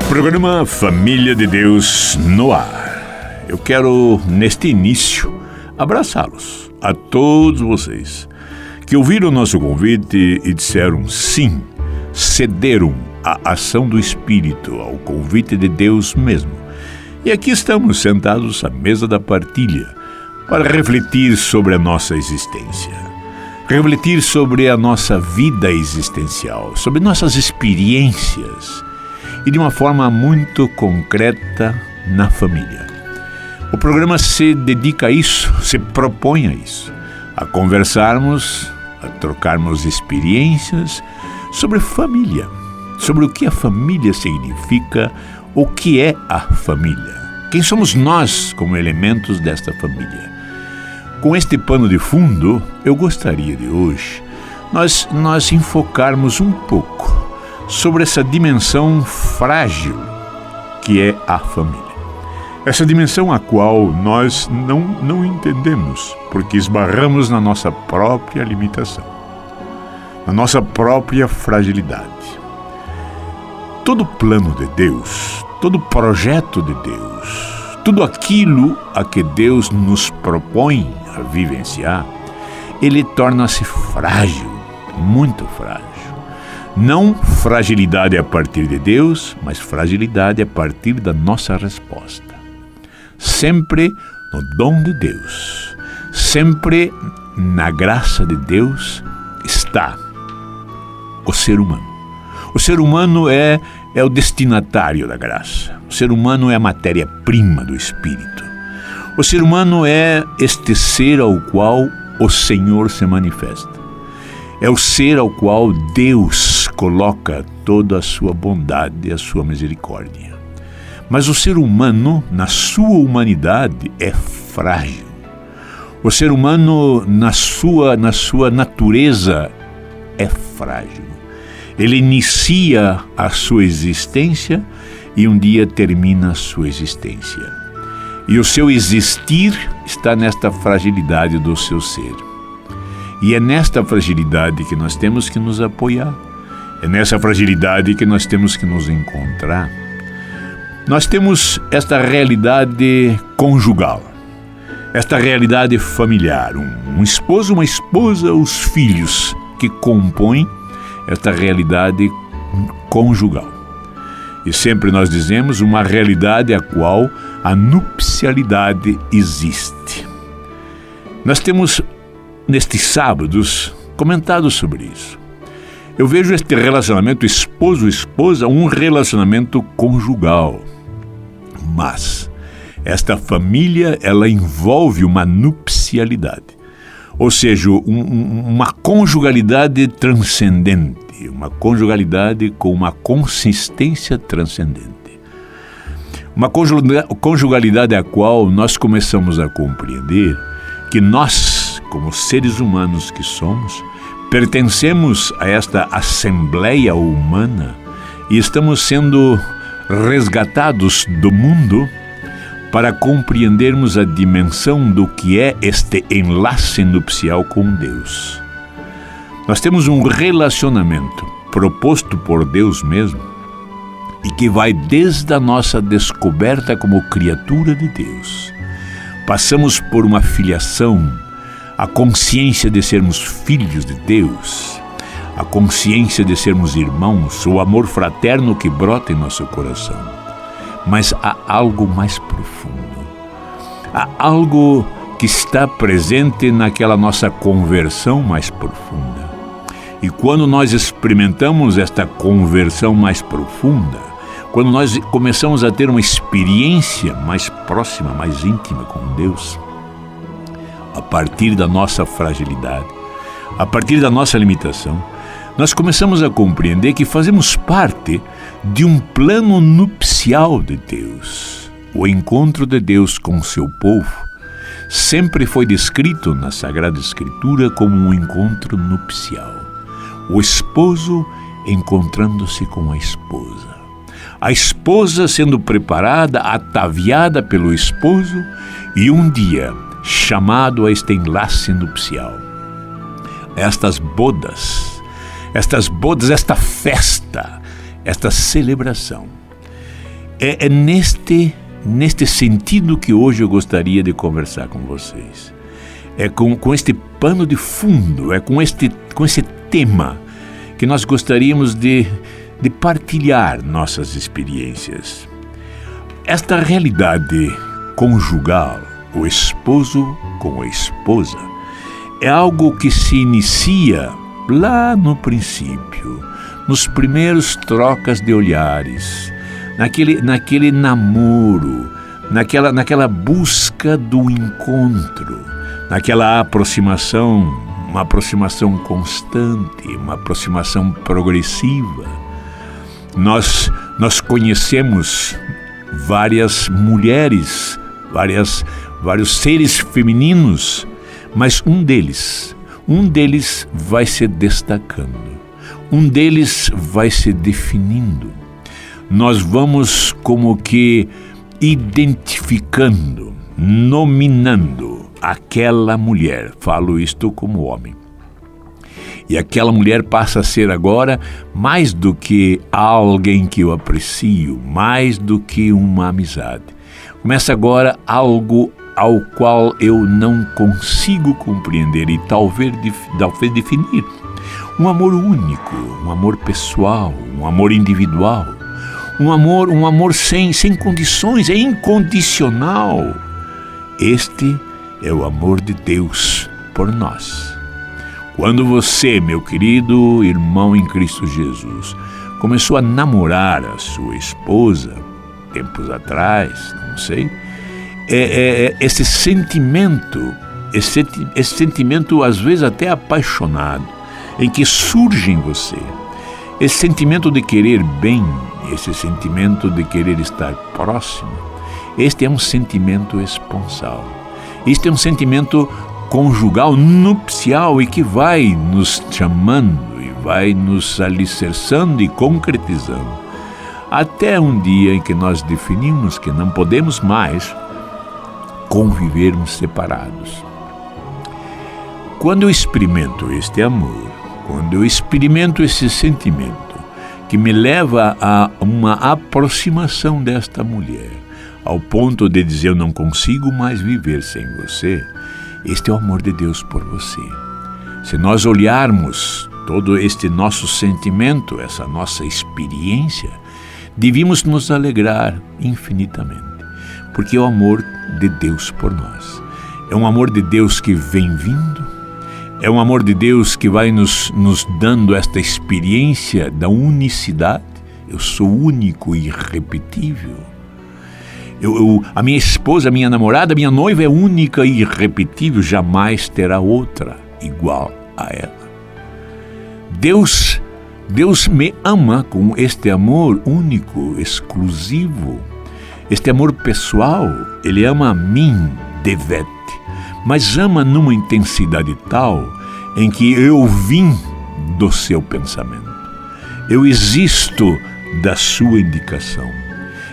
Programa Família de Deus no ar. Eu quero, neste início, abraçá-los, a todos vocês que ouviram o nosso convite e disseram sim, cederam à ação do Espírito, ao convite de Deus mesmo. E aqui estamos sentados à mesa da partilha para refletir sobre a nossa existência, refletir sobre a nossa vida existencial, sobre nossas experiências e de uma forma muito concreta na família. O programa se dedica a isso, se propõe a isso, a conversarmos, a trocarmos experiências sobre família, sobre o que a família significa, o que é a família, quem somos nós como elementos desta família. Com este pano de fundo, eu gostaria de hoje nós enfocarmos um pouco sobre essa dimensão frágil que é a família. Essa dimensão a qual nós não entendemos, porque esbarramos na nossa própria limitação, na nossa própria fragilidade. Todo plano de Deus, todo projeto de Deus, tudo aquilo a que Deus nos propõe a vivenciar, ele torna-se frágil, muito frágil. Não fragilidade a partir de Deus, mas fragilidade a partir da nossa resposta. Sempre no dom de Deus, sempre na graça de Deus está o ser humano. O ser humano é o destinatário da graça. O ser humano é a matéria-prima do Espírito. O ser humano é este ser ao qual o Senhor se manifesta. É o ser ao qual Deus coloca toda a sua bondade e a sua misericórdia. Mas o ser humano, na sua humanidade, é frágil. O ser humano, na sua natureza, é frágil. Ele inicia a sua existência e um dia termina a sua existência. E o seu existir está nesta fragilidade do seu ser. E é nesta fragilidade que nós temos que nos apoiar. É nessa fragilidade que nós temos que nos encontrar. Nós temos esta realidade conjugal, esta realidade familiar, um esposo, uma esposa, os filhos que compõem esta realidade conjugal. E sempre nós dizemos uma realidade a qual a nupcialidade existe. Nós temos, nestes sábados, comentado sobre isso. Eu vejo este relacionamento esposo-esposa um relacionamento conjugal. Mas esta família, ela envolve uma nupcialidade. Ou seja, uma conjugalidade transcendente, uma conjugalidade com uma consistência transcendente. Uma conjugalidade a qual nós começamos a compreender que nós, como seres humanos que somos, pertencemos a esta assembleia humana e estamos sendo resgatados do mundo para compreendermos a dimensão do que é este enlace nupcial com Deus. Nós temos um relacionamento proposto por Deus mesmo e que vai desde a nossa descoberta como criatura de Deus. Passamos por uma filiação, a consciência de sermos filhos de Deus, a consciência de sermos irmãos, o amor fraterno que brota em nosso coração. Mas há algo mais profundo. Há algo que está presente naquela nossa conversão mais profunda. E quando nós experimentamos esta conversão mais profunda, quando nós começamos a ter uma experiência mais próxima, mais íntima com Deus, a partir da nossa fragilidade, a partir da nossa limitação, nós começamos a compreender que fazemos parte de um plano nupcial de Deus. O encontro de Deus com seu povo sempre foi descrito na Sagrada Escritura como um encontro nupcial. O esposo encontrando-se com a esposa sendo preparada, ataviada pelo esposo e um dia chamado a este enlace nupcial. Estas bodas, esta festa, esta celebração. É neste sentido que hoje eu gostaria de conversar com vocês. É com este pano de fundo, é com esse tema que nós gostaríamos de partilhar nossas experiências. Esta realidade conjugal, o esposo com a esposa, é algo que se inicia lá no princípio, nos primeiros trocas de olhares, naquele namoro, naquela busca do encontro, naquela aproximação, uma aproximação constante, uma aproximação progressiva. Nós conhecemos várias mulheres, vários seres femininos, mas um deles vai se destacando, um deles vai se definindo. Nós vamos como que identificando, nominando aquela mulher. Falo isto como homem. E aquela mulher passa a ser agora mais do que alguém que eu aprecio, mais do que uma amizade. Começa agora algo ao qual eu não consigo compreender e talvez definir. Um amor único, um amor pessoal, um amor individual, um amor sem condições, é incondicional. Este é o amor de Deus por nós. Quando você, meu querido irmão em Cristo Jesus, começou a namorar a sua esposa, tempos atrás, não sei, esse sentimento às vezes até apaixonado, em que surge em você, esse sentimento de querer bem, esse sentimento de querer estar próximo, este é um sentimento esponsal. Este é um sentimento conjugal, nupcial, e que vai nos chamando e vai nos alicerçando e concretizando, até um dia em que nós definimos que não podemos mais convivermos separados. Quando eu experimento este amor, quando eu experimento esse sentimento que me leva a uma aproximação desta mulher, ao ponto de dizer eu não consigo mais viver sem você, este é o amor de Deus por você. Se nós olharmos todo este nosso sentimento, essa nossa experiência, devíamos nos alegrar infinitamente, porque é o amor de Deus por nós. É um amor de Deus que vem vindo, é um amor de Deus que vai nos dando esta experiência da unicidade. Eu sou único e irrepetível. A minha esposa, a minha namorada, a minha noiva é única e irrepetível, jamais terá outra igual a ela. Deus me ama com este amor único, exclusivo, este amor pessoal. Ele ama a mim, devete, mas ama numa intensidade tal em que eu vim do seu pensamento, eu existo da sua indicação.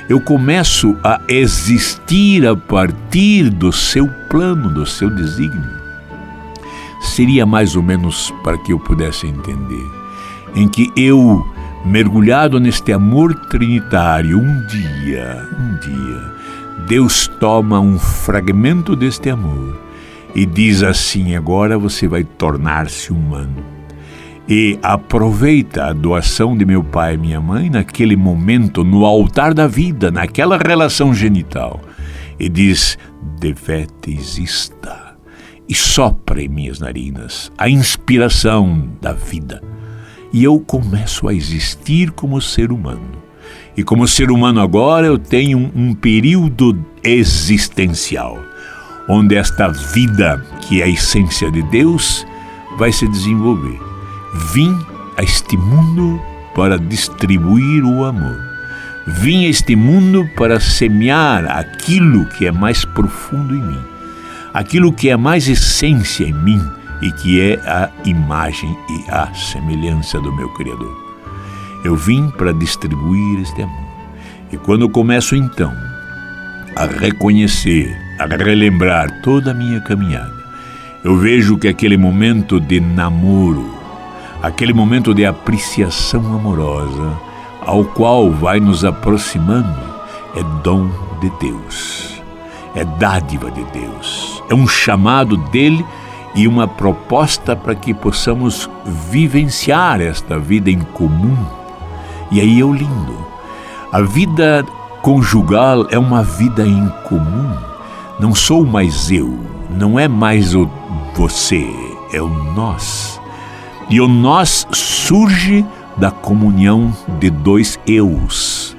Eu começo a existir a partir do seu plano, do seu desígnio. Seria mais ou menos para que eu pudesse entender, em que eu, mergulhado neste amor trinitário, um dia, Deus toma um fragmento deste amor e diz assim: agora você vai tornar-se humano. E aproveita a doação de meu pai e minha mãe naquele momento, no altar da vida, naquela relação genital, e diz: devete exista, e sopra em minhas narinas a inspiração da vida. E eu começo a existir como ser humano. E como ser humano agora eu tenho um período existencial, onde esta vida, que é a essência de Deus, vai se desenvolver. Vim a este mundo para distribuir o amor. Vim a este mundo para semear aquilo que é mais profundo em mim, aquilo que é mais essência em mim e que é a imagem e a semelhança do meu Criador. Eu vim para distribuir este amor. E quando eu começo então a reconhecer, a relembrar toda a minha caminhada, eu vejo que aquele momento de namoro, aquele momento de apreciação amorosa, ao qual vai nos aproximando, é dom de Deus, é dádiva de Deus, é um chamado dele e uma proposta para que possamos vivenciar esta vida em comum. E aí é o lindo. A vida conjugal é uma vida em comum. Não sou mais eu, não é mais o você, é o nós. E o nós surge da comunhão de dois eus.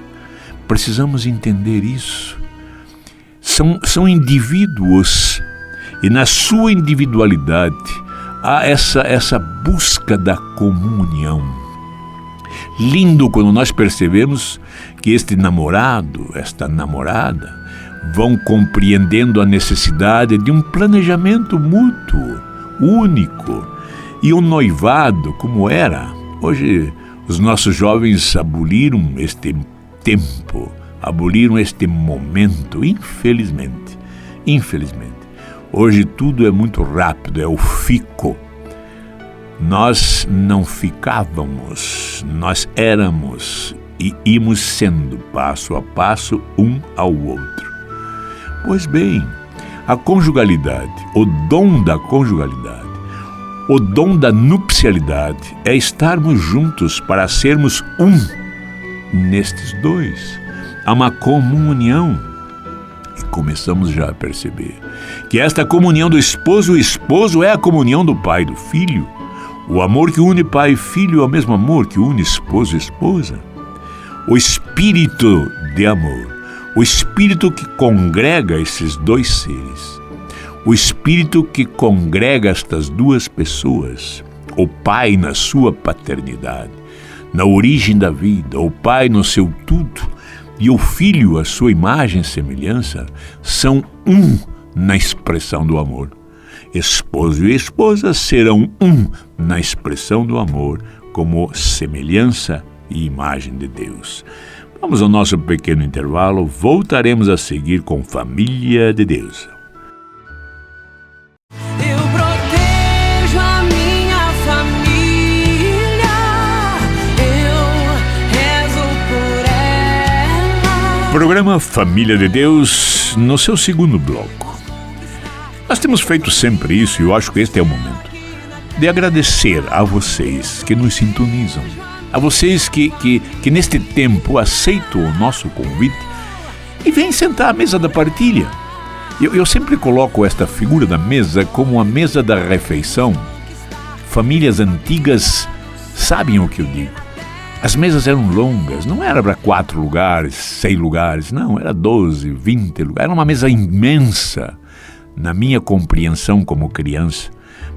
Precisamos entender isso. São indivíduos e na sua individualidade há essa busca da comunhão. Lindo quando nós percebemos que este namorado, esta namorada, vão compreendendo a necessidade de um planejamento mútuo, único. E o noivado, como era, hoje os nossos jovens aboliram este tempo, aboliram este momento, infelizmente. Hoje tudo é muito rápido, é o fico. Nós não ficávamos, nós éramos e íamos sendo, passo a passo, um ao outro. Pois bem, a conjugalidade, o dom da conjugalidade, o dom da nupcialidade é estarmos juntos para sermos um nestes dois. Há uma comunhão. E começamos já a perceber que esta comunhão do esposo e o esposo é a comunhão do pai e do filho. O amor que une pai e filho é o mesmo amor que une esposo e esposa. O espírito de amor, o espírito que congrega esses dois seres, o espírito que congrega estas duas pessoas, o pai na sua paternidade, na origem da vida, o pai no seu tudo, e o filho, a sua imagem e semelhança, são um na expressão do amor. Esposo e esposa serão um na expressão do amor, como semelhança e imagem de Deus. Vamos ao nosso pequeno intervalo, voltaremos a seguir com Família de Deus. Programa Família de Deus, no seu segundo bloco. Nós temos feito sempre isso e eu acho que este é o momento de agradecer a vocês que nos sintonizam, a vocês que neste tempo aceitam o nosso convite e vêm sentar à mesa da partilha. Eu sempre coloco esta figura da mesa como a mesa da refeição. Famílias antigas sabem o que eu digo. As mesas eram longas, não era para 4 lugares, 6 lugares, não, era 12, 20 lugares. Era uma mesa imensa, na minha compreensão como criança.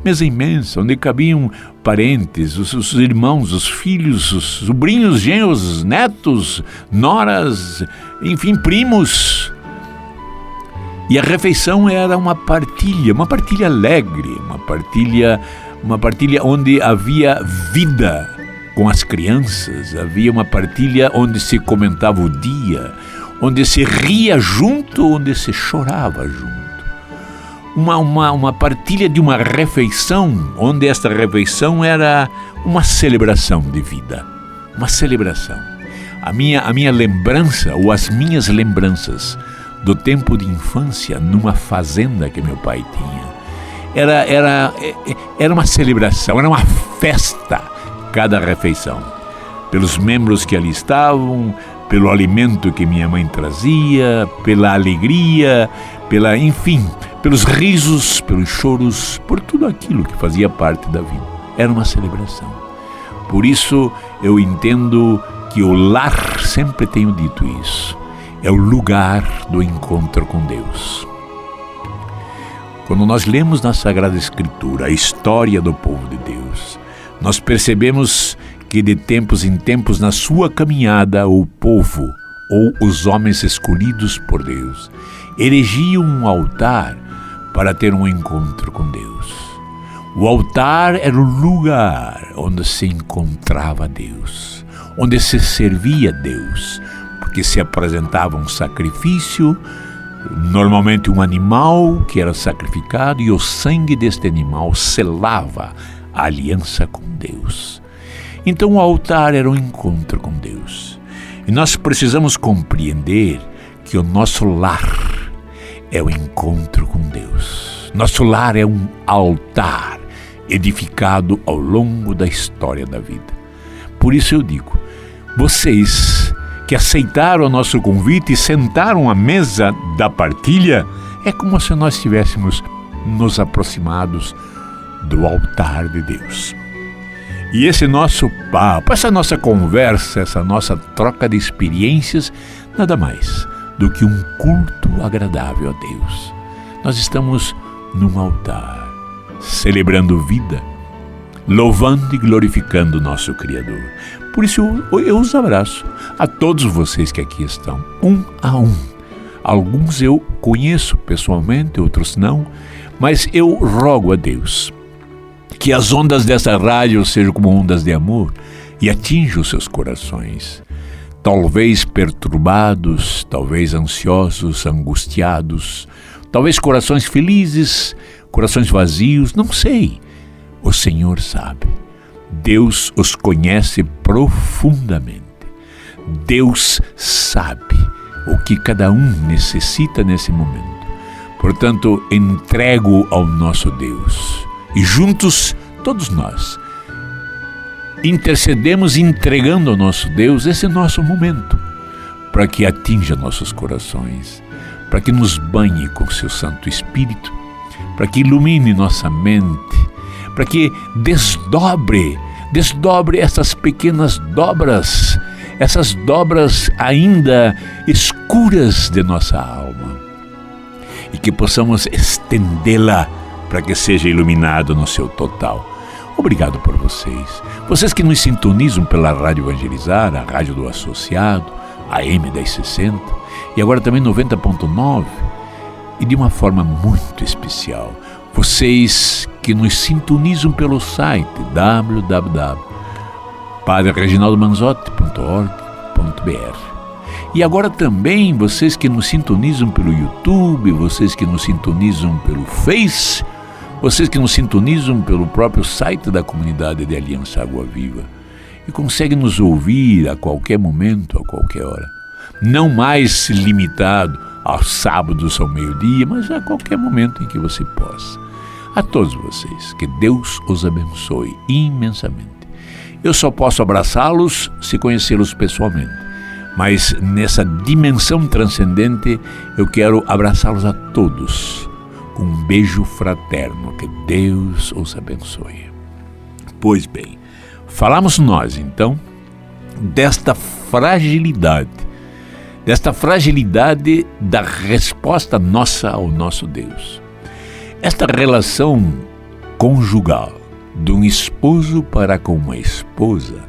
Mesa imensa, onde cabiam parentes, os irmãos, os filhos, os sobrinhos, genros, netos, noras, enfim, primos. E a refeição era uma partilha alegre, uma partilha onde havia vida. Com as crianças, havia uma partilha onde se comentava o dia, onde se ria junto, onde se chorava junto. Uma partilha de uma refeição, onde esta refeição era uma celebração de vida, uma celebração. A minha lembrança, ou as minhas lembranças do tempo de infância numa fazenda que meu pai tinha, era uma celebração, era uma festa. Cada refeição, pelos membros que ali estavam, pelo alimento que minha mãe trazia, pela alegria, pelos risos, pelos choros, por tudo aquilo que fazia parte da vida. Era uma celebração. Por isso eu entendo que o lar, sempre tenho dito isso, é o lugar do encontro com Deus. Quando nós lemos na Sagrada Escritura a história do povo de Deus, nós percebemos que de tempos em tempos na sua caminhada o povo ou os homens escolhidos por Deus erigiam um altar para ter um encontro com Deus. O altar era o lugar onde se encontrava Deus, onde se servia Deus, porque se apresentava um sacrifício, normalmente um animal que era sacrificado, e o sangue deste animal selava a aliança com Deus. Então o altar era um encontro com Deus. E nós precisamos compreender que o nosso lar é o encontro com Deus. Nosso lar é um altar edificado ao longo da história da vida. Por isso eu digo, vocês que aceitaram o nosso convite e sentaram à mesa da partilha, é como se nós estivéssemos nos aproximados do altar de Deus. E esse nosso papo, essa nossa conversa, essa nossa troca de experiências, nada mais do que um culto agradável a Deus. Nós estamos num altar, celebrando vida, louvando e glorificando o nosso Criador. Por isso eu os abraço a todos vocês que aqui estão, um a um. Alguns eu conheço pessoalmente, outros não, mas eu rogo a Deus que as ondas dessa rádio sejam como ondas de amor e atinjam os seus corações. Talvez perturbados, talvez ansiosos, angustiados, talvez corações felizes, corações vazios, não sei. O Senhor sabe. Deus os conhece profundamente. Deus sabe o que cada um necessita nesse momento. Portanto, entrego ao nosso Deus. E juntos, todos nós, intercedemos entregando ao nosso Deus esse nosso momento, para que atinja nossos corações, para que nos banhe com seu Santo Espírito, para que ilumine nossa mente, para que desdobre essas pequenas dobras, essas dobras ainda escuras de nossa alma, e que possamos estendê-la para que seja iluminado no seu total. Obrigado por vocês que nos sintonizam pela Rádio Evangelizar, a Rádio do Associado, a M1060, e agora também 90.9, e de uma forma muito especial, vocês que nos sintonizam pelo site www.padrereginaldomanzotti.org.br. E agora também vocês que nos sintonizam pelo YouTube, vocês que nos sintonizam pelo Face, vocês que nos sintonizam pelo próprio site da comunidade de Aliança Água Viva e conseguem nos ouvir a qualquer momento, a qualquer hora. Não mais limitado aos sábados ao meio-dia, mas a qualquer momento em que você possa. A todos vocês, que Deus os abençoe imensamente. Eu só posso abraçá-los se conhecê-los pessoalmente, mas nessa dimensão transcendente eu quero abraçá-los a todos com um beijo fraterno. Que Deus os abençoe. Pois bem, falamos nós então desta fragilidade da resposta nossa ao nosso Deus. Esta relação conjugal de um esposo para com uma esposa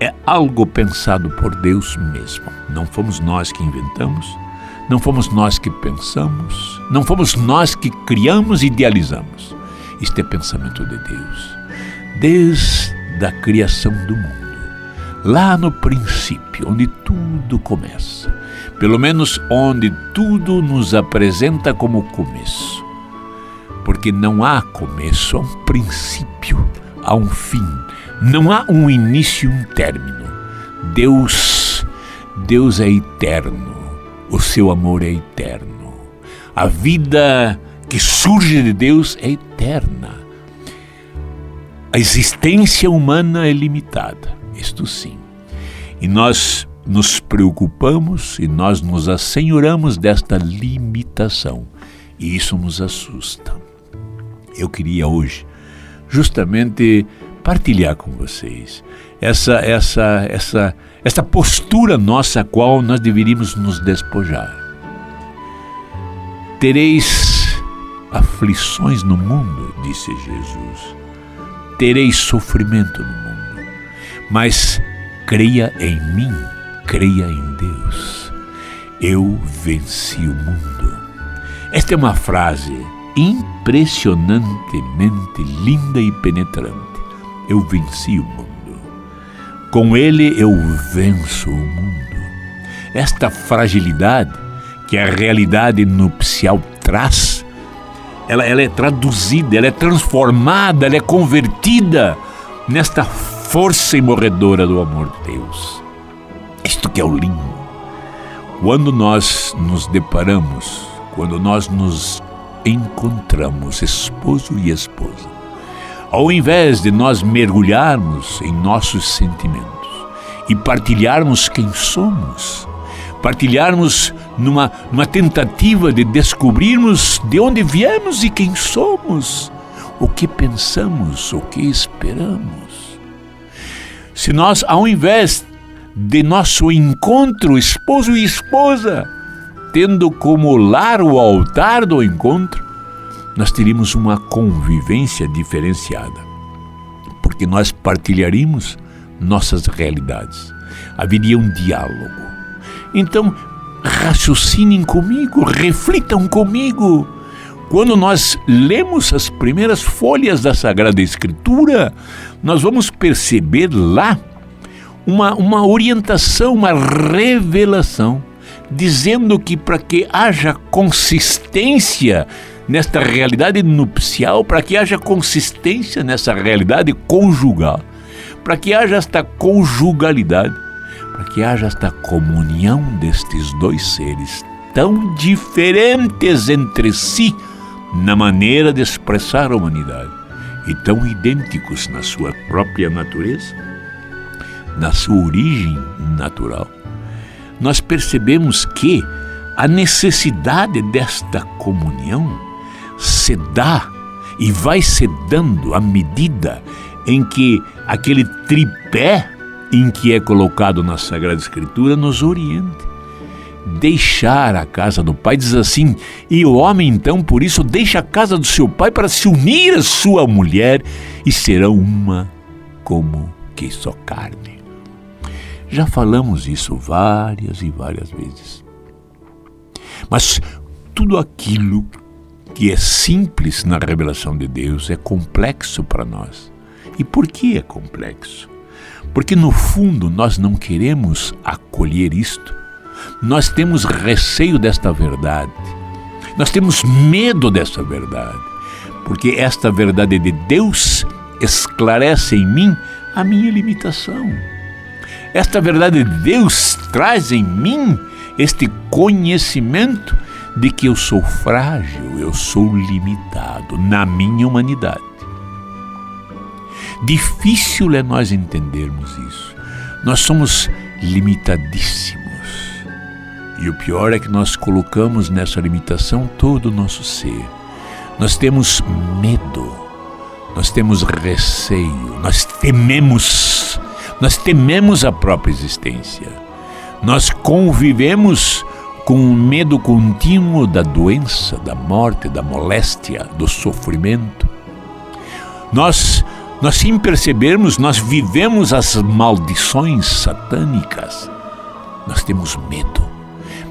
é algo pensado por Deus mesmo. Não fomos nós que inventamos, não fomos nós que pensamos, não fomos nós que criamos e idealizamos. Isto é pensamento de Deus. Desde a criação do mundo, lá no princípio, onde tudo começa, pelo menos onde tudo nos apresenta como começo. Porque não há começo, há um princípio, há um fim. Não há um início e um término. Deus é eterno. O seu amor é eterno. A vida que surge de Deus é eterna. A existência humana é limitada, isto sim. E nós nos preocupamos e nós nos assenhoramos desta limitação. E isso nos assusta. Eu queria hoje justamente partilhar com vocês essa postura nossa a qual nós deveríamos nos despojar. Tereis aflições no mundo, disse Jesus. Tereis sofrimento no mundo, mas creia em mim, creia em Deus. Eu venci o mundo. Esta é uma frase impressionantemente linda e penetrante. Eu venci o mundo. Com ele eu venço o mundo. Esta fragilidade que a realidade nupcial traz, ela é traduzida, ela é transformada, ela é convertida nesta força imorredora do amor de Deus. Isto que é o lindo. Quando nós nos deparamos, quando nós nos encontramos, esposo e esposa, ao invés de nós mergulharmos em nossos sentimentos e partilharmos quem somos, partilharmos numa tentativa de descobrirmos de onde viemos e quem somos, o que pensamos, o que esperamos. Se nós, ao invés de nosso encontro, esposo e esposa, tendo como lar o altar do encontro, nós teríamos uma convivência diferenciada, porque nós partilharíamos nossas realidades, haveria um diálogo. Então, raciocinem comigo, reflitam comigo. Quando nós lemos as primeiras folhas da Sagrada Escritura, nós vamos perceber lá uma orientação, uma revelação, dizendo que para que haja consistência nesta realidade nupcial, para que haja consistência nessa realidade conjugal, para que haja esta conjugalidade, para que haja esta comunhão destes dois seres tão diferentes entre si na maneira de expressar a humanidade e tão idênticos na sua própria natureza, na sua origem natural, nós percebemos que a necessidade desta comunhão se dá e vai se dando à medida em que aquele tripé em que é colocado na Sagrada Escritura nos oriente. Deixar a casa do pai, diz assim, e o homem então por isso deixa a casa do seu pai para se unir à sua mulher e serão uma como que só carne. Já falamos isso várias e várias vezes. Mas tudo aquilo que é simples na revelação de Deus é complexo para nós. E por que é complexo? Porque no fundo nós não queremos acolher isto. Nós temos receio desta verdade. Nós temos medo dessa verdade. Porque esta verdade de Deus esclarece em mim a minha limitação. Esta verdade de Deus traz em mim este conhecimento de que eu sou frágil, eu sou limitado na minha humanidade. Difícil é nós entendermos isso. Nós somos limitadíssimos. E o pior é que nós colocamos nessa limitação todo o nosso ser. Nós temos medo, nós temos receio, nós tememos a própria existência. Nós convivemos com o medo contínuo da doença, da morte, da moléstia, do sofrimento. Nós sem percebermos, nós vivemos as maldições satânicas. Nós temos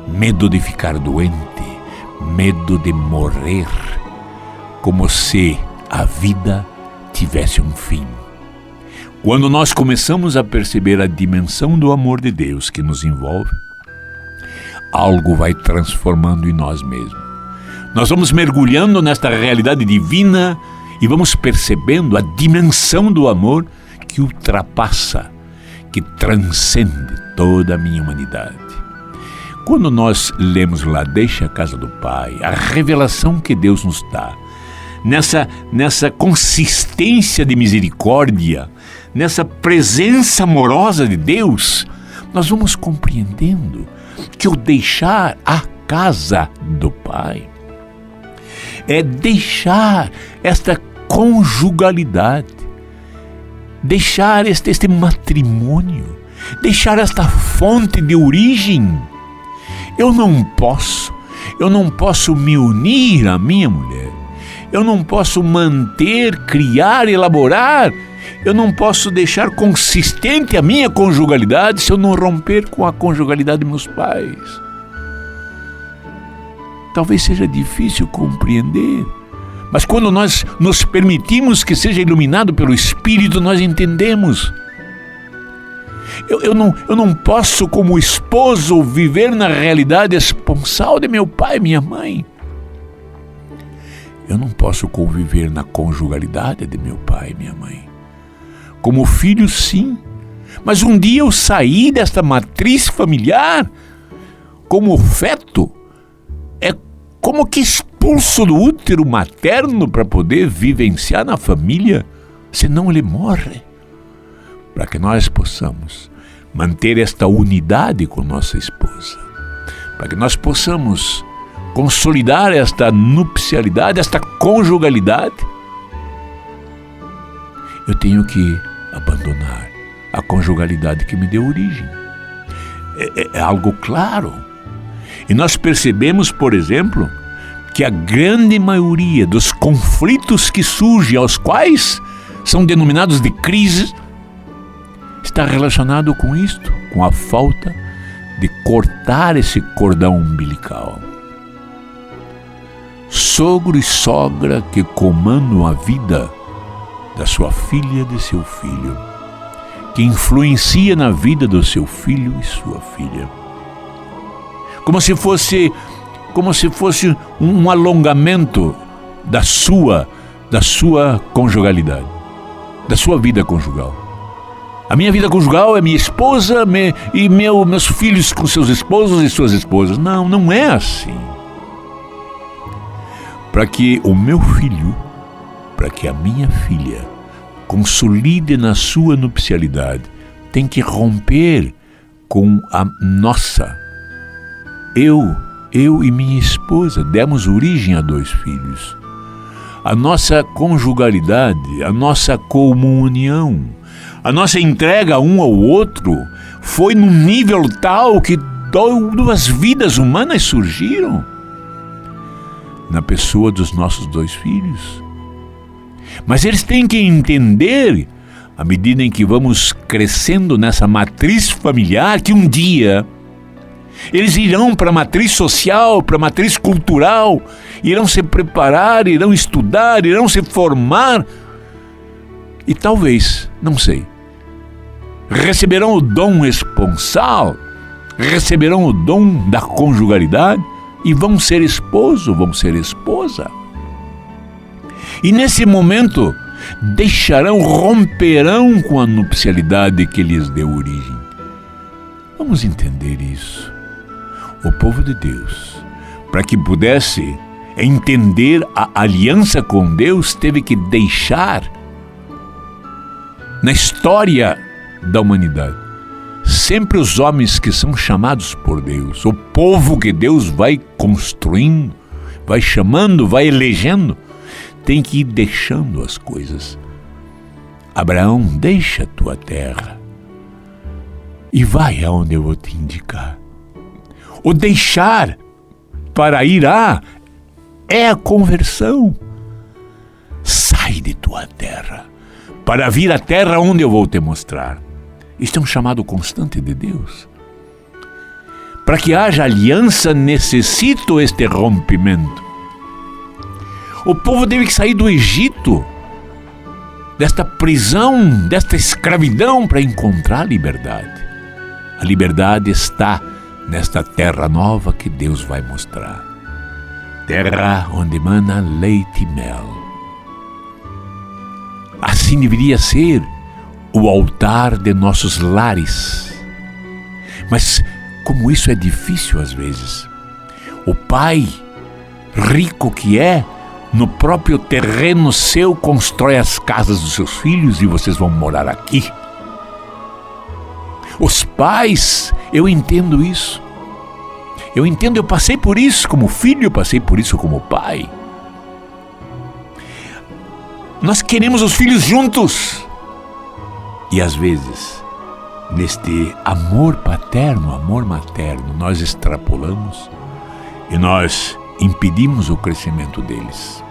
medo de ficar doente, medo de morrer, como se a vida tivesse um fim. Quando nós começamos a perceber a dimensão do amor de Deus que nos envolve, algo vai transformando em nós mesmos. Nós vamos mergulhando nesta realidade divina e vamos percebendo a dimensão do amor que ultrapassa, que transcende toda a minha humanidade. Quando nós lemos lá, deixa a casa do Pai, a revelação que Deus nos dá, nessa consistência de misericórdia, nessa presença amorosa de Deus, nós vamos compreendendo que o deixar a casa do Pai é deixar esta conjugalidade, deixar este matrimônio, deixar esta fonte de origem. Eu não posso me unir à minha mulher, eu não posso manter, criar, elaborar, eu não posso deixar consistente a minha conjugalidade se eu não romper com a conjugalidade de meus pais. Talvez seja difícil compreender, mas quando nós nos permitimos que seja iluminado pelo Espírito, nós entendemos. Eu não posso, como esposo, viver na realidade esponsal de meu pai e minha mãe. Eu não posso conviver na conjugalidade de meu pai e minha mãe. Como filho, sim, Mas um dia eu saí desta matriz familiar como feto, é como que expulso do útero materno para poder vivenciar na família, senão ele morre. Para que nós possamos manter esta unidade com nossa esposa, para que nós possamos consolidar esta nupcialidade, esta conjugalidade, eu tenho que abandonar a conjugalidade que me deu origem. É algo claro. E nós percebemos, por exemplo, que a grande maioria dos conflitos que surgem, aos quais são denominados de crise, está relacionado com isto, com a falta de cortar esse cordão umbilical. Sogro e sogra que comandam a vida da sua filha e de seu filho, que influencia na vida do seu filho e sua filha. Como se fosse um alongamento da sua conjugalidade, da sua vida conjugal. A minha vida conjugal é minha esposa e meus filhos com seus esposos e suas esposas. Não, não é assim. Para que o meu filho, para que a minha filha consolide na sua nupcialidade, tem que romper com a nossa. Eu e minha esposa demos origem a 2 filhos. A nossa conjugalidade, a nossa comunhão, a nossa entrega um ao outro foi num nível tal que 2 vidas humanas surgiram na pessoa dos nossos 2 filhos. Mas eles têm que entender, à medida em que vamos crescendo nessa matriz familiar, que um dia eles irão para a matriz social, para a matriz cultural, irão se preparar, irão estudar, irão se formar e talvez, não sei, receberão o dom esponsal, receberão o dom da conjugalidade e vão ser esposo, vão ser esposa. E nesse momento romperão com a nupcialidade que lhes deu origem. Vamos entender isso. O povo de Deus, para que pudesse entender a aliança com Deus, teve que deixar na história da humanidade sempre os homens que são chamados por Deus, o povo que Deus vai construindo, vai chamando, vai elegendo, tem que ir deixando as coisas. Abraão, deixa a tua terra e vai aonde eu vou te indicar. O deixar para ir é a conversão. Sai de tua terra para vir à terra onde eu vou te mostrar. Isto é um chamado constante de Deus. Para que haja aliança, necessito este rompimento. O povo teve que sair do Egito, desta prisão, desta escravidão, para encontrar a liberdade. A liberdade está nesta terra nova que Deus vai mostrar. Terra onde emana leite e mel. Assim deveria ser o altar de nossos lares. Mas como isso é difícil às vezes. O pai, rico que é, no próprio terreno seu, constrói as casas dos seus filhos e vocês vão morar aqui. Os pais, eu entendo isso. Eu passei por isso como filho, eu passei por isso como pai. Nós queremos os filhos juntos. E às vezes, neste amor paterno, amor materno, nós extrapolamos e nós impedimos o crescimento deles.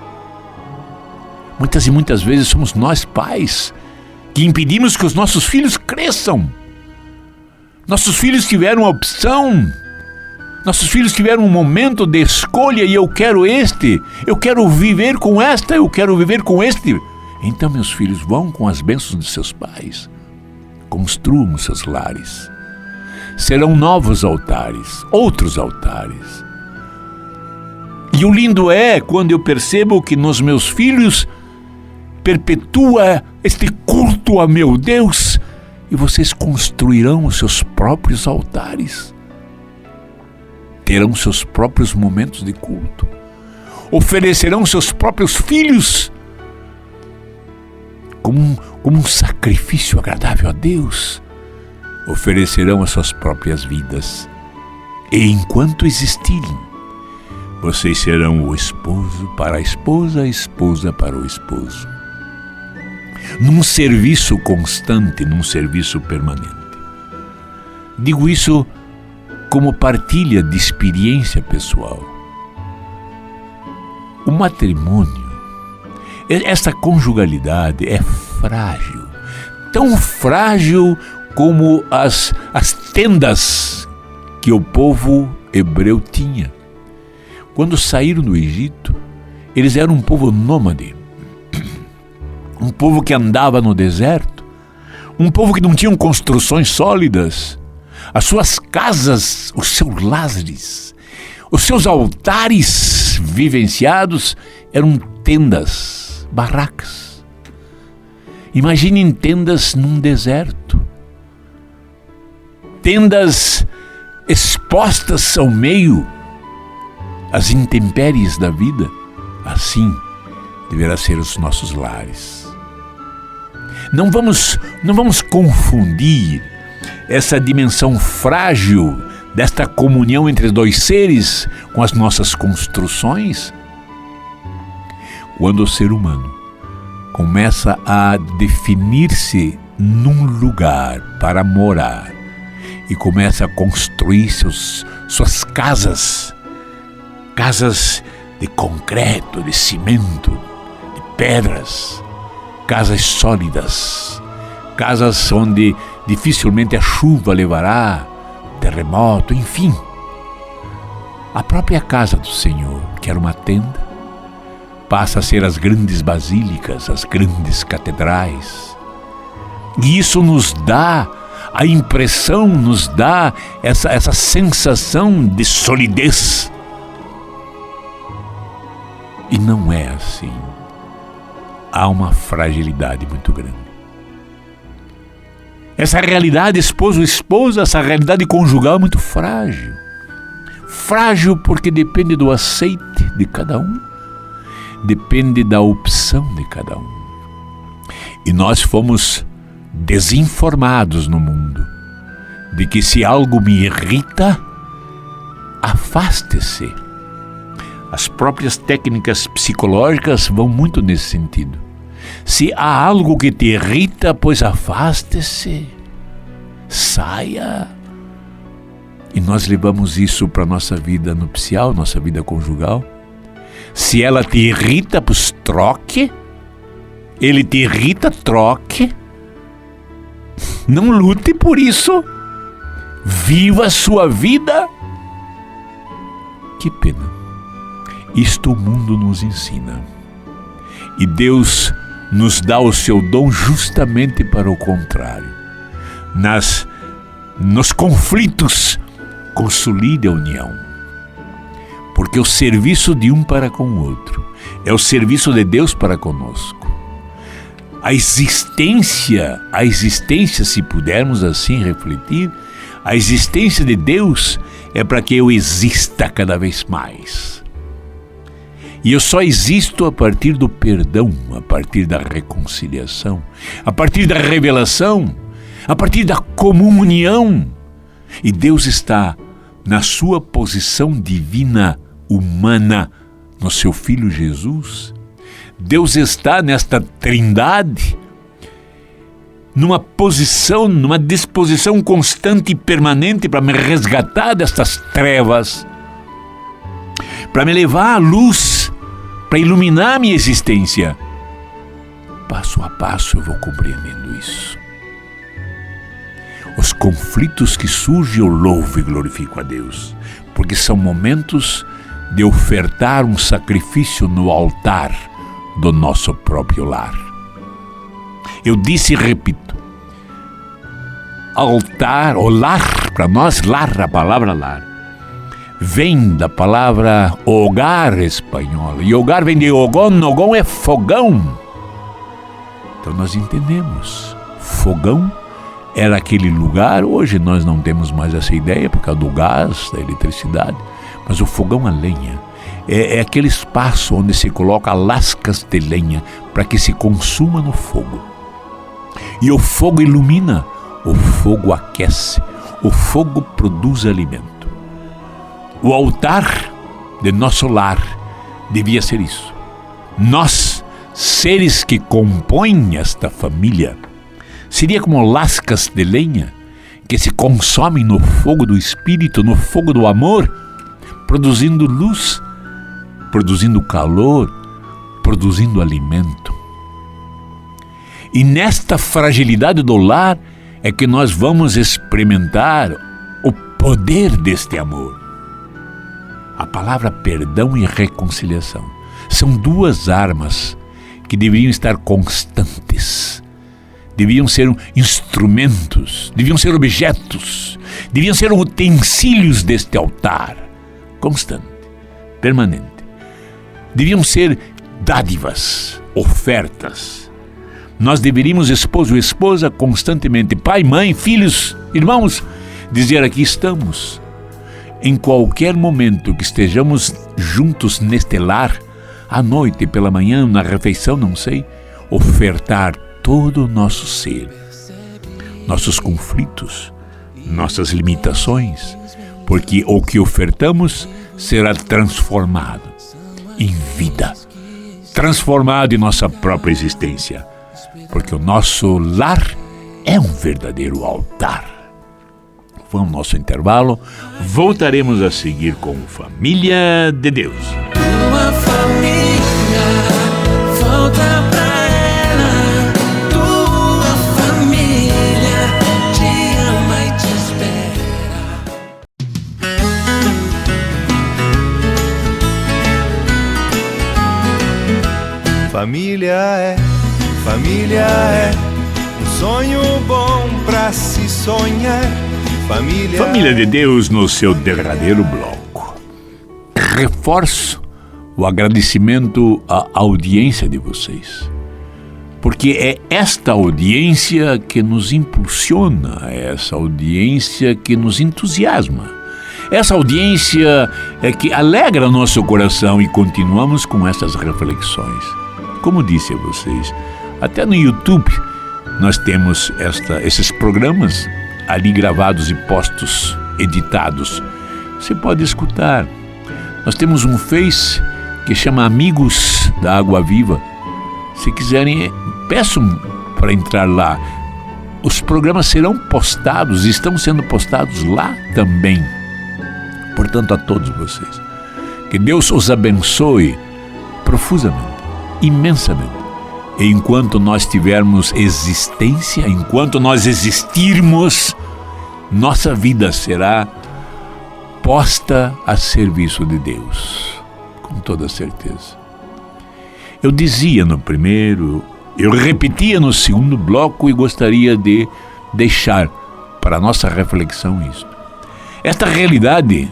Muitas e muitas vezes somos nós pais que impedimos que os nossos filhos cresçam. Nossos filhos tiveram a opção, nossos filhos tiveram um momento de escolha e eu quero viver com esta, eu quero viver com este. Então meus filhos vão com as bênçãos de seus pais, construam seus lares. Serão novos altares, outros altares. E o lindo é quando eu percebo que nos meus filhos perpetua este culto a meu Deus e vocês construirão os seus próprios altares. Terão seus próprios momentos de culto. Oferecerão seus próprios filhos como um sacrifício agradável a Deus. Oferecerão as suas próprias vidas. E enquanto existirem, vocês serão o esposo para a esposa para o esposo. Num serviço constante, num serviço permanente. Digo isso como partilha de experiência pessoal. O matrimônio, essa conjugalidade é frágil, tão frágil como as tendas que o povo hebreu tinha. Quando saíram do Egito, eles eram um povo nômade, um povo que andava no deserto, um povo que não tinha construções sólidas. As suas casas, os seus lares, os seus altares vivenciados eram tendas, barracas. Imaginem tendas num deserto. Tendas expostas ao meio, às intempéries da vida. Assim deverá ser os nossos lares. Não vamos confundir essa dimensão frágil desta comunhão entre dois seres com as nossas construções. Quando o ser humano começa a definir-se num lugar para morar e começa a construir suas casas de concreto, de cimento, de pedras, casas sólidas, casas onde dificilmente a chuva levará, terremoto, enfim. A própria casa do Senhor, que era uma tenda, passa a ser as grandes basílicas, as grandes catedrais. E isso nos dá a impressão, nos dá essa sensação de solidez. E não é assim. Há uma fragilidade muito grande. Essa realidade esposo-esposa, essa realidade conjugal é muito frágil. Frágil porque depende do aceite de cada um, depende da opção de cada um. E nós fomos desinformados no mundo de que se algo me irrita, afaste-se. As próprias técnicas psicológicas vão muito nesse sentido. Se há algo que te irrita, pois afaste-se, saia. E nós levamos isso para a nossa vida nupcial, nossa vida conjugal. Se ela te irrita, pois troque. Ele te irrita, troque. Não lute por isso. Viva a sua vida. Que pena. Isto o mundo nos ensina. E Deus nos dá o seu dom justamente para o contrário. Nos conflitos, consolide a união. Porque o serviço de um para com o outro é o serviço de Deus para conosco. A existência, se pudermos assim refletir, a existência de Deus é para que eu exista cada vez mais. E eu só existo a partir do perdão, a partir da reconciliação, a partir da revelação, a partir da comunhão. E Deus está na sua posição divina, humana, no seu Filho Jesus. Deus está nesta trindade, numa disposição constante e permanente para me resgatar destas trevas, para me levar à luz, para iluminar a minha existência. Passo a passo eu vou compreendendo isso. Os conflitos que surgem, eu louvo e glorifico a Deus, porque são momentos de ofertar um sacrifício no altar do nosso próprio lar. Eu disse e repito, altar, ou lar, para nós lar, a palavra lar, vem da palavra hogar espanhola, e hogar vem de ogón, ogón é fogão. Então nós entendemos, fogão era aquele lugar. Hoje nós não temos mais essa ideia por causa do gás, da eletricidade, mas o fogão a lenha é aquele espaço onde se coloca lascas de lenha para que se consuma no fogo. E o fogo ilumina, o fogo aquece, o fogo produz alimento. O altar de nosso lar devia ser isso. Nós, seres que compõem esta família, seria como lascas de lenha que se consomem no fogo do Espírito, no fogo do amor, produzindo luz, produzindo calor, produzindo alimento. E nesta fragilidade do lar é que nós vamos experimentar o poder deste amor. A palavra perdão e reconciliação são duas armas que deveriam estar constantes, deviam ser instrumentos, deviam ser objetos, deviam ser utensílios deste altar, constante, permanente. Deviam ser dádivas, ofertas. Nós deveríamos, esposo e esposa, constantemente, pai, mãe, filhos, irmãos, dizer: aqui estamos. Em qualquer momento que estejamos juntos neste lar, à noite, pela manhã, na refeição, não sei, ofertar todo o nosso ser, nossos conflitos, nossas limitações, porque o que ofertamos será transformado em vida, transformado em nossa própria existência, porque o nosso lar é um verdadeiro altar. Foi o nosso intervalo. Voltaremos a seguir com Família de Deus. Tua família, volta pra ela. Tua família te ama e te espera. Família é um sonho bom pra se sonhar. Família de Deus no seu derradeiro bloco. Reforço o agradecimento à audiência de vocês, porque é esta audiência que nos impulsiona, é essa audiência que nos entusiasma, essa audiência é que alegra nosso coração, e continuamos com essas reflexões. Como disse a vocês, até no YouTube nós temos esses programas ali gravados e postos, editados. Você pode escutar. Nós temos um Face que chama Amigos da Água Viva. Se quiserem, peçam para entrar lá. Os programas serão postados, estão sendo postados lá também. Portanto, a todos vocês, que Deus os abençoe profusamente, imensamente. E enquanto nós tivermos existência, enquanto nós existirmos, nossa vida será posta a serviço de Deus, com toda certeza. Eu dizia no primeiro, eu repetia no segundo bloco, e gostaria de deixar para a nossa reflexão isto. Esta realidade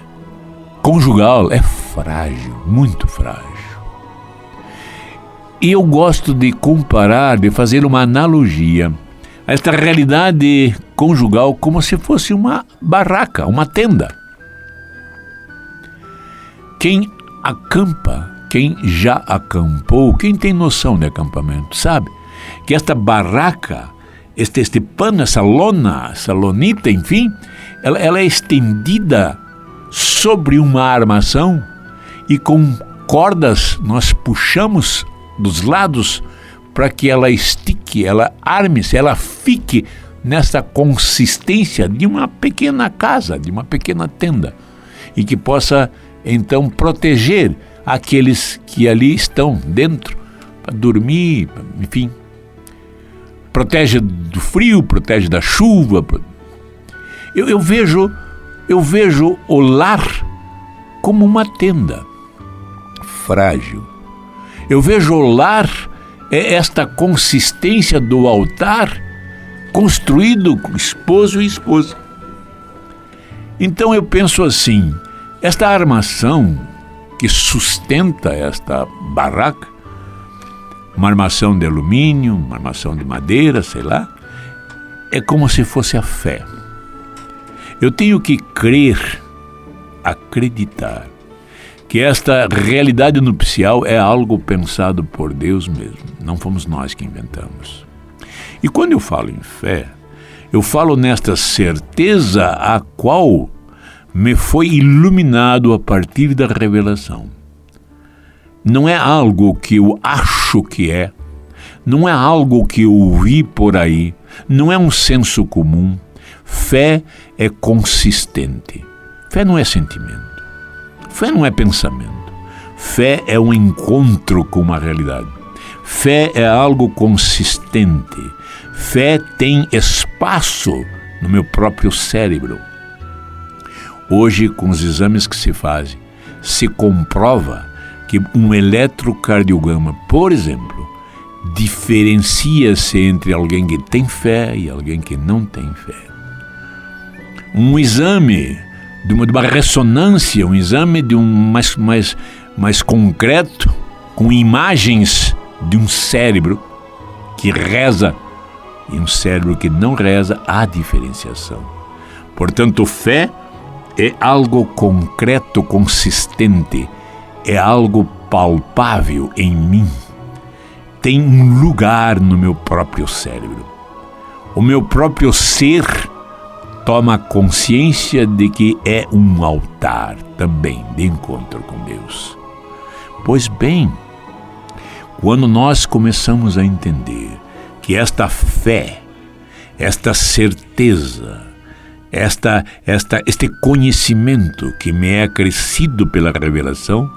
conjugal é frágil, muito frágil. E eu gosto de comparar, de fazer uma analogia a esta realidade conjugal como se fosse uma barraca, uma tenda. Quem acampa, quem já acampou, quem tem noção de acampamento, sabe que esta barraca, este pano, essa lona, essa lonita, enfim, ela é estendida sobre uma armação, e com cordas nós puxamos dos lados para que ela estique, ela arme-se, ela fique nessa consistência de uma pequena casa, de uma pequena tenda, e que possa então proteger aqueles que ali estão dentro para dormir, enfim. Protege do frio, protege da chuva. Eu vejo o lar como uma tenda frágil. Eu vejo o lar, esta consistência do altar construído com esposo e esposa. Então eu penso assim, esta armação que sustenta esta barraca, uma armação de alumínio, uma armação de madeira, sei lá, é como se fosse a fé. Eu tenho que crer, acreditar, que esta realidade nupcial é algo pensado por Deus mesmo. Não fomos nós que inventamos. E quando eu falo em fé, eu falo nesta certeza a qual me foi iluminado a partir da revelação. Não é algo que eu acho que é, não é algo que eu vi por aí, não é um senso comum. Fé é consistente. Fé não é sentimento. Fé não é pensamento. Fé é um encontro com uma realidade. Fé é algo consistente. Fé tem espaço no meu próprio cérebro. Hoje, com os exames que se fazem, se comprova que um eletrocardiograma, por exemplo, diferencia-se entre alguém que tem fé e alguém que não tem fé. Um exame de uma ressonância, um exame de mais concreto, com imagens de um cérebro que reza e um cérebro que não reza, há diferenciação. Portanto, fé é algo concreto, consistente, é algo palpável em mim. Tem um lugar no meu próprio cérebro. O meu próprio ser toma consciência de que é um altar também de encontro com Deus. Pois bem, quando nós começamos a entender que esta fé, esta certeza, este conhecimento que me é acrescido pela revelação,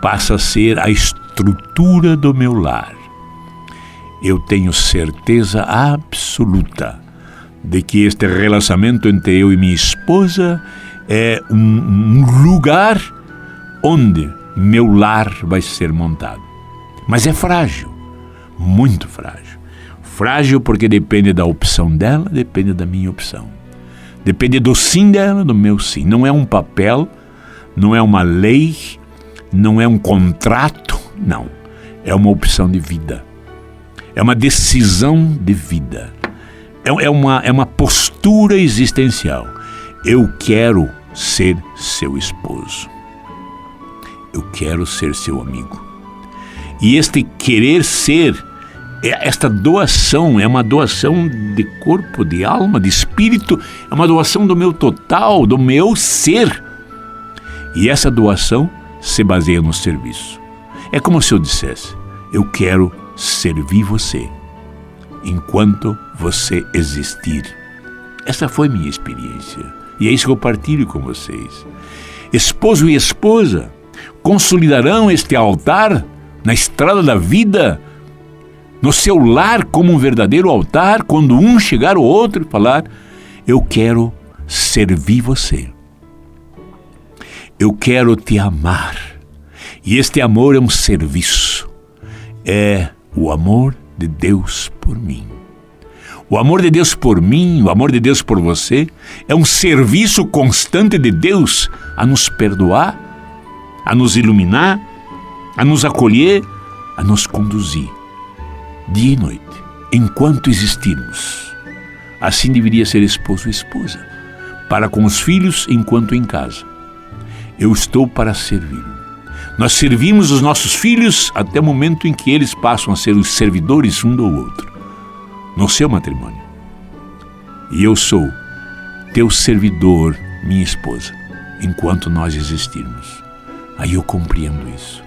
passa a ser a estrutura do meu lar. Eu tenho certeza absoluta de que este relacionamento entre eu e minha esposa é um lugar onde meu lar vai ser montado. Mas é frágil, muito frágil. Frágil porque depende da opção dela, depende da minha opção. Depende do sim dela, do meu sim. Não é um papel, não é uma lei, não é um contrato, não. É uma opção de vida. É uma decisão de vida. É uma postura existencial. Eu quero ser seu esposo. Eu quero ser seu amigo. E este querer ser, esta doação, é uma doação de corpo, de alma, de espírito, é uma doação do meu total, do meu ser. E essa doação se baseia no serviço. É como se eu dissesse, eu quero servir você enquanto você existir. Essa foi minha experiência e é isso que eu partilho com vocês. Esposo e esposa consolidarão este altar na estrada da vida, no seu lar como um verdadeiro altar, quando um chegar ao outro e falar, eu quero servir você. Eu quero te amar. E este amor é um serviço. É o amor de Deus por mim. O amor de Deus por mim, o amor de Deus por você, é um serviço constante de Deus a nos perdoar, a nos iluminar, a nos acolher, a nos conduzir, dia e noite, enquanto existirmos. Assim deveria ser esposo e esposa, para com os filhos enquanto em casa. Eu estou para servi-lo. Nós servimos os nossos filhos até o momento em que eles passam a ser os servidores um do outro, no seu matrimônio. E eu sou teu servidor, minha esposa, enquanto nós existirmos. Aí eu compreendo isso.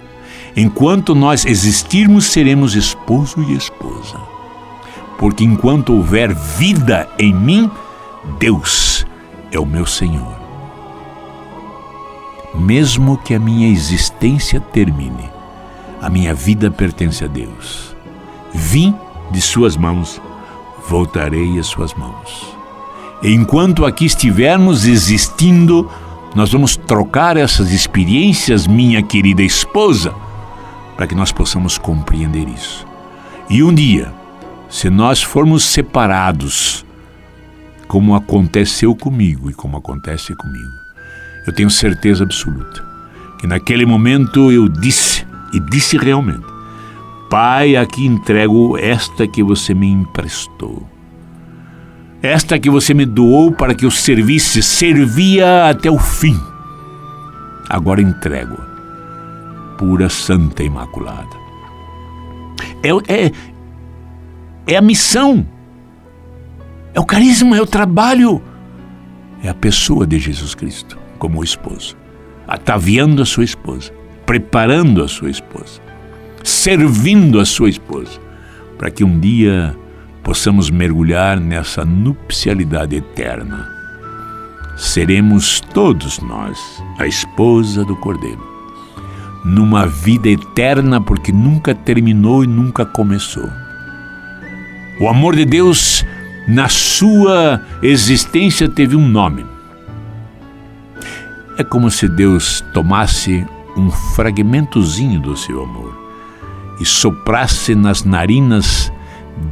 Enquanto nós existirmos, seremos esposo e esposa. Porque enquanto houver vida em mim, Deus é o meu Senhor. Mesmo que a minha existência termine, a minha vida pertence a Deus. Vim de suas mãos, voltarei às suas mãos. E enquanto aqui estivermos existindo, nós vamos trocar essas experiências, minha querida esposa, para que nós possamos compreender isso. E um dia, se nós formos separados, como aconteceu comigo e como acontece comigo, eu tenho certeza absoluta que naquele momento eu disse, e disse realmente, Pai, aqui entrego esta que você me emprestou. esta que você me doou para que eu servisse, servia até o fim. Agora entrego-a, pura, santa e imaculada. É a missão, é o carisma, é o trabalho, é a pessoa de Jesus Cristo como esposo, ataviando a sua esposa, preparando a sua esposa, servindo a sua esposa, para que um dia possamos mergulhar nessa nupcialidade eterna. Seremos todos nós a esposa do Cordeiro, numa vida eterna, porque nunca terminou e nunca começou. O amor de Deus, na sua existência, teve um nome. É como se Deus tomasse um fragmentozinho do seu amor e soprasse nas narinas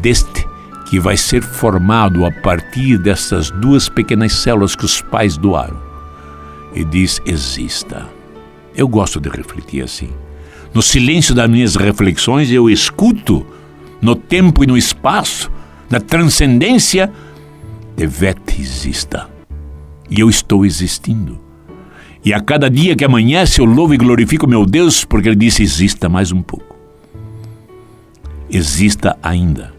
deste que vai ser formado a partir dessas duas pequenas células que os pais doaram. E diz: exista. Eu gosto de refletir assim. No silêncio das minhas reflexões, eu escuto, no tempo e no espaço, na transcendência, Devete exista. E eu estou existindo. E a cada dia que amanhece, eu louvo e glorifico meu Deus, porque Ele disse: exista mais um pouco. Exista ainda.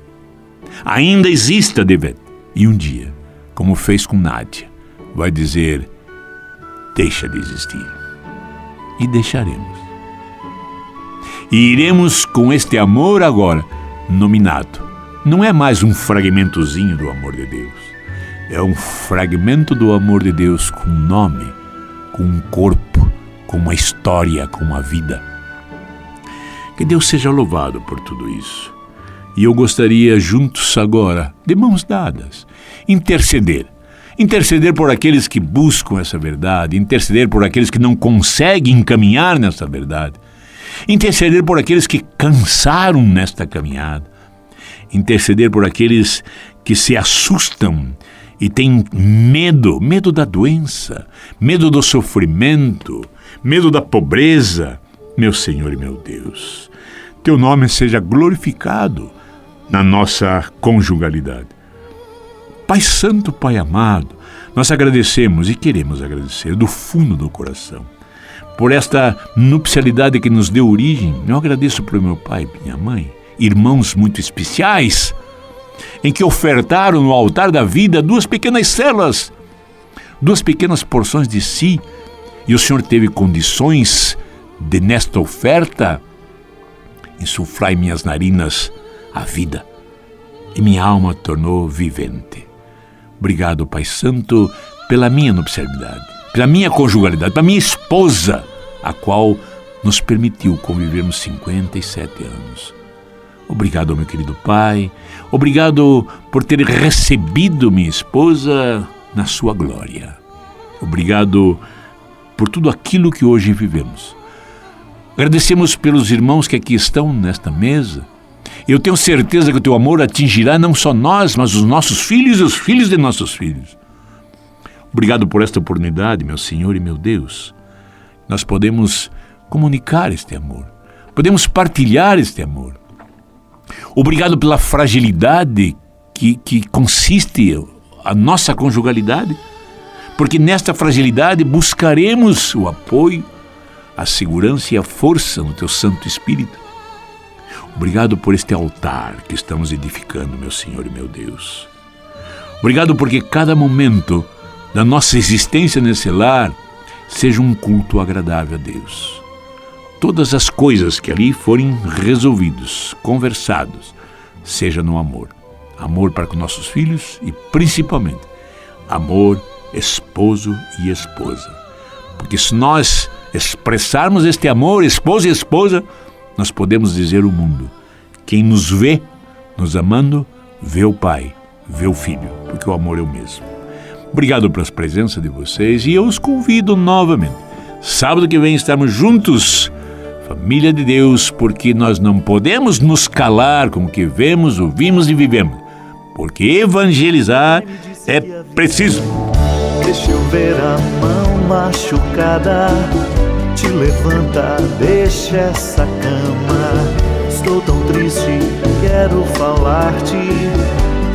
Ainda exista, Devete. E um dia, como fez com Nádia, vai dizer: deixa de existir. E deixaremos. E iremos com este amor agora nominado. Não é mais um fragmentozinho do amor de Deus. É um fragmento do amor de Deus com um nome, com um corpo, com uma história, com uma vida. Que Deus seja louvado por tudo isso. E eu gostaria, juntos agora, de mãos dadas, interceder. Interceder por aqueles que buscam essa verdade, interceder por aqueles que não conseguem caminhar nessa verdade, interceder por aqueles que cansaram nesta caminhada, interceder por aqueles que se assustam e têm medo da doença, medo do sofrimento, medo da pobreza. Meu Senhor e meu Deus, Teu nome seja glorificado na nossa conjugalidade. Pai Santo, Pai amado, nós agradecemos e queremos agradecer do fundo do coração por esta nupcialidade que nos deu origem. Eu agradeço por meu pai e minha mãe, irmãos muito especiais, em que ofertaram no altar da vida duas pequenas células, duas pequenas porções de si, e o Senhor teve condições de, nesta oferta, insuflar em minhas narinas a vida, e minha alma tornou vivente. Obrigado, Pai Santo, pela minha nupcialidade, pela minha conjugalidade, pela minha esposa, a qual nos permitiu convivermos 57 anos. Obrigado, meu querido Pai. Obrigado por ter recebido minha esposa na sua glória. Obrigado por tudo aquilo que hoje vivemos. Agradecemos pelos irmãos que aqui estão nesta mesa. Eu tenho certeza que o Teu amor atingirá não só nós, mas os nossos filhos e os filhos de nossos filhos. Obrigado por esta oportunidade, meu Senhor e meu Deus. Nós podemos comunicar este amor. Podemos partilhar este amor. Obrigado pela fragilidade que consiste a nossa conjugalidade, porque nesta fragilidade buscaremos o apoio, a segurança e a força no Teu Santo Espírito. Obrigado por este altar que estamos edificando, meu Senhor e meu Deus. Obrigado porque cada momento da nossa existência nesse lar seja um culto agradável a Deus. Todas as coisas que ali forem resolvidos, conversados, seja no amor. Amor para com nossos filhos e, principalmente, amor esposo e esposa. Porque se nós expressarmos este amor, esposo e esposa, nós podemos dizer ao mundo: quem nos vê, nos amando, vê o Pai, vê o Filho, porque o amor é o mesmo. Obrigado pela presença de vocês e eu os convido novamente. Sábado que vem estamos juntos, família de Deus, porque nós não podemos nos calar com o que vemos, ouvimos e vivemos, porque evangelizar é preciso. Deixa eu ver a mão machucada, te levanta, deixa essa cama. Estou tão triste, quero falar-te.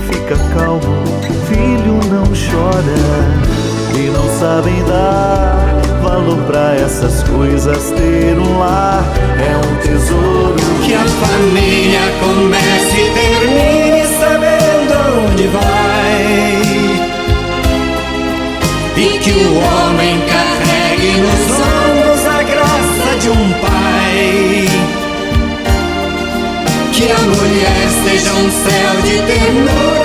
fica calmo, filho não chora. E não sabem dar valor pra essas coisas. Ter um lar é um tesouro. Que a família comece e termine sabendo onde vai, e que o homem carregue nos ombros a graça de um pai. Que a mulher seja um céu de ternura